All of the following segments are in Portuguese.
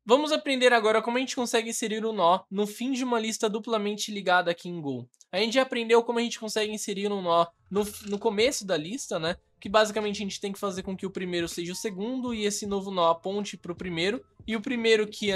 Vamos aprender agora como a gente consegue inserir o nó no fim de uma lista duplamente ligada aqui em Go. A gente já aprendeu como a gente consegue inserir um nó no começo da lista, né? Que basicamente a gente tem que fazer com que o primeiro seja o segundo e esse novo nó aponte para o primeiro. E o primeiro que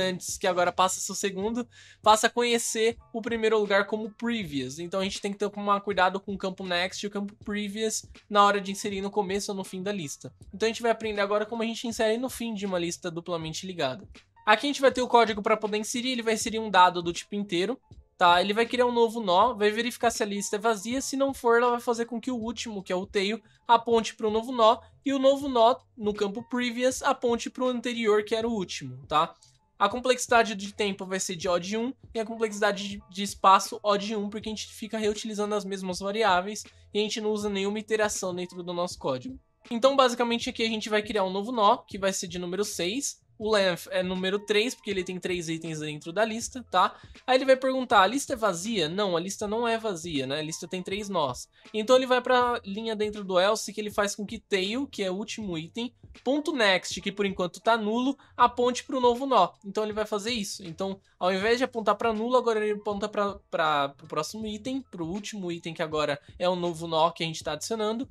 agora passa a ser o segundo, passa a conhecer o primeiro lugar como previous. Então a gente tem que ter cuidado com o campo next e o campo previous na hora de inserir no começo ou no fim da lista. Então a gente vai aprender agora como a gente insere no fim de uma lista duplamente ligada. Aqui a gente vai ter o código para poder inserir, ele vai inserir um dado do tipo inteiro, tá? Ele vai criar um novo nó, vai verificar se a lista é vazia, se não for, ela vai fazer com que o último, que é o tail, aponte para o novo nó, e o novo nó, no campo previous, aponte para o anterior, que era o último, tá? A complexidade de tempo vai ser de odd 1 e a complexidade de espaço odd 1, porque a gente fica reutilizando as mesmas variáveis e a gente não usa nenhuma iteração dentro do nosso código. Então, basicamente, aqui a gente vai criar um novo nó, que vai ser de número 6, o length é número 3, porque ele tem 3 itens dentro da lista, tá? Aí ele vai perguntar, a lista é vazia? Não, a lista não é vazia, né? A lista tem 3 nós. Então ele vai para a linha dentro do else, que ele faz com que tail, que é o último item, ponto .next, que por enquanto tá nulo, aponte para o novo nó. Então ele vai fazer isso. Então, ao invés de apontar para nulo, agora ele aponta para o próximo item, para o último item, que agora é o novo nó que a gente está adicionando.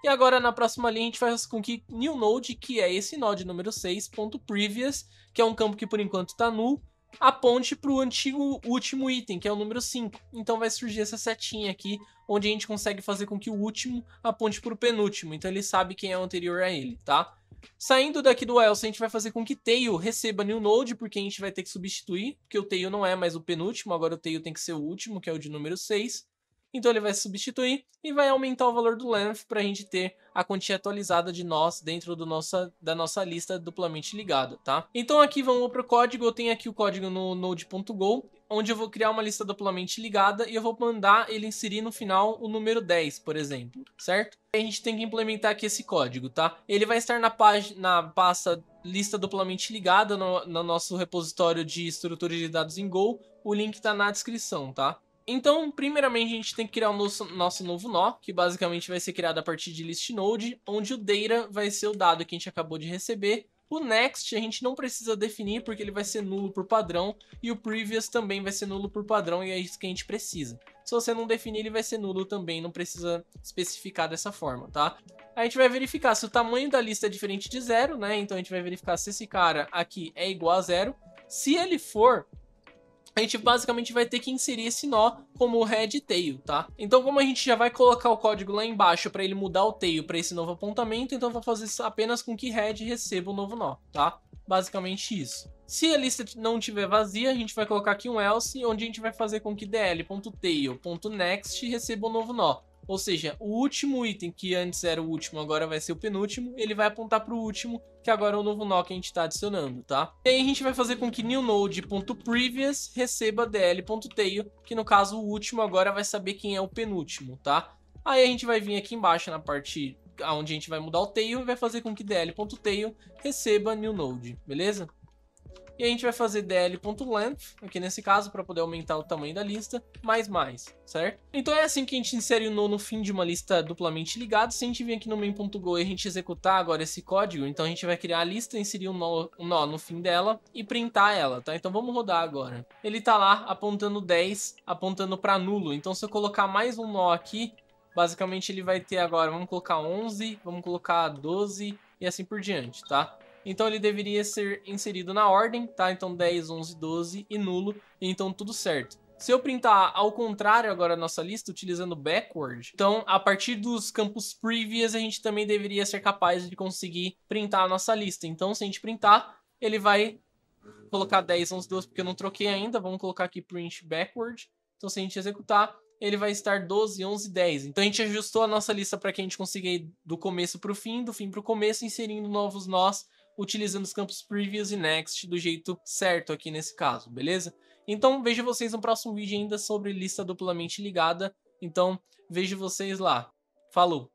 E agora na próxima linha a gente faz com que new node, que é esse nó de número 6.previous, que é um campo que por enquanto está null, aponte para o antigo último item, que é o número 5. Então vai surgir essa setinha aqui, onde a gente consegue fazer com que o último aponte para o penúltimo. Então ele sabe quem é o anterior a ele, tá? Saindo daqui do else, a gente vai fazer com que tail receba new node, porque a gente vai ter que substituir, porque o tail não é mais o penúltimo, agora o tail tem que ser o último, que é o de número 6. Então ele vai substituir e vai aumentar o valor do length para a gente ter a quantia atualizada de nós dentro da nossa lista duplamente ligada, tá? Então aqui vamos para o código, eu tenho aqui o código no node.go, onde eu vou criar uma lista duplamente ligada e eu vou mandar ele inserir no final o número 10, por exemplo, certo? A gente tem que implementar aqui esse código, tá? Ele vai estar na pasta lista duplamente ligada no nosso repositório de estrutura de dados em Go, o link está na descrição, tá? Então, primeiramente, a gente tem que criar o nosso novo nó, que basicamente vai ser criado a partir de list node, onde o data vai ser o dado que a gente acabou de receber. O next a gente não precisa definir, porque ele vai ser nulo por padrão, e o previous também vai ser nulo por padrão, e é isso que a gente precisa. Se você não definir, ele vai ser nulo também, não precisa especificar dessa forma, tá? A gente vai verificar se o tamanho da lista é diferente de 0, né? Então a gente vai verificar se esse cara aqui é igual a 0. Se ele for, a gente basicamente vai ter que inserir esse nó como head tail, tá? Então, como a gente já vai colocar o código lá embaixo para ele mudar o tail para esse novo apontamento, então eu vou fazer isso apenas com que head receba o novo nó, tá? Basicamente isso. Se a lista não estiver vazia, a gente vai colocar aqui um else, onde a gente vai fazer com que dl.tail.next receba o novo nó. Ou seja, o último item, que antes era o último, agora vai ser o penúltimo, ele vai apontar para o último, que agora é o novo nó que a gente está adicionando, tá? E aí a gente vai fazer com que newNode.previous receba dl.tail, que no caso o último agora vai saber quem é o penúltimo, tá? Aí a gente vai vir aqui embaixo na parte onde a gente vai mudar o tail e vai fazer com que dl.tail receba newNode, beleza? E a gente vai fazer dl.length, aqui nesse caso, para poder aumentar o tamanho da lista, mais, certo? Então é assim que a gente insere o nó no fim de uma lista duplamente ligada. Se a gente vir aqui no main.go e a gente executar agora esse código, então a gente vai criar a lista, inserir um nó no fim dela e printar ela, tá? Então vamos rodar agora. Ele tá lá apontando 10, apontando para nulo. Então se eu colocar mais um nó aqui, basicamente ele vai ter agora, vamos colocar 11, vamos colocar 12 e assim por diante, tá? Então ele deveria ser inserido na ordem, tá? Então 10, 11, 12 e nulo, então tudo certo. Se eu printar ao contrário agora a nossa lista, utilizando backward, então a partir dos campos previous a gente também deveria ser capaz de conseguir printar a nossa lista. Então se a gente printar, ele vai colocar 10, 11, 12, porque eu não troquei ainda, vamos colocar aqui print backward. Então se a gente executar, ele vai estar 12, 11, 10. Então a gente ajustou a nossa lista para que a gente consiga ir do começo para o fim, do fim para o começo, inserindo novos nós, utilizando os campos previous e next do jeito certo aqui nesse caso, beleza? Então vejo vocês no próximo vídeo ainda sobre lista duplamente ligada. Então vejo vocês lá. Falou!